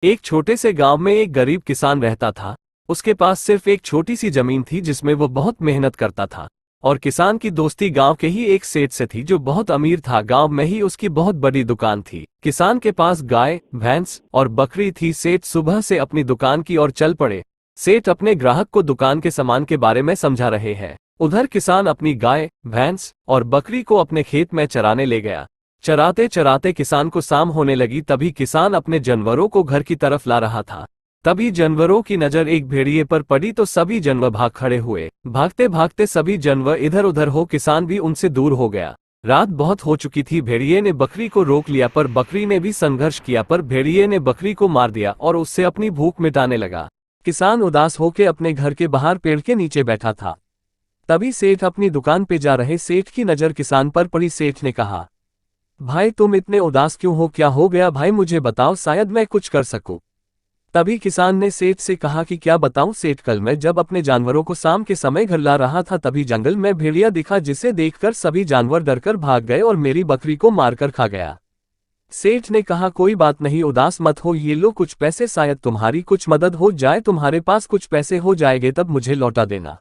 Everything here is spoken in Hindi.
एक छोटे से गांव में एक गरीब किसान रहता था। उसके पास सिर्फ एक छोटी सी जमीन थी जिसमें वो बहुत मेहनत करता था। और किसान की दोस्ती गांव के ही एक सेठ से थी जो बहुत अमीर था। गांव में ही उसकी बहुत बड़ी दुकान थी। किसान के पास गाय, भैंस और बकरी थी। सेठ सुबह से अपनी दुकान की ओर चल पड़े। सेठ अपने ग्राहक को दुकान के सामान के बारे में समझा रहे हैं। उधर किसान अपनी गाय, भैंस और बकरी को अपने खेत में चराने ले गया। चराते चराते किसान को शाम होने लगी। तभी किसान अपने जानवरों को घर की तरफ ला रहा था। तभी जानवरों की नजर एक भेड़िए पर पड़ी तो सभी जानवर भाग खड़े हुए। भागते भागते सभी जानवर इधर उधर हो किसान भी उनसे दूर हो गया। रात बहुत हो चुकी थी। भेड़िए ने बकरी को रोक लिया पर बकरी ने भी संघर्ष किया पर भेड़िए ने बकरी को मार दिया और उससे अपनी भूख मिटाने लगा। किसान उदास होकर अपने घर के बाहर पेड़ के नीचे बैठा था। तभी सेठ अपनी दुकान पे जा रहे सेठ की नजर किसान पर पड़ी। सेठ ने कहा, भाई तुम इतने उदास क्यों हो? क्या हो गया भाई, मुझे बताओ, शायद मैं कुछ कर सकूं। तभी किसान ने सेठ से कहा कि क्या बताऊं सेठ, कल मैं जब अपने जानवरों को शाम के समय घर ला रहा था तभी जंगल में भेड़िया दिखा जिसे देखकर सभी जानवर डरकर भाग गए और मेरी बकरी को मारकर खा गया। सेठ ने कहा, कोई बात नहीं, उदास मत हो, ये लो कुछ पैसे, शायद तुम्हारी कुछ मदद हो जाए। तुम्हारे पास कुछ पैसे हो जाएंगे तब मुझे लौटा देना।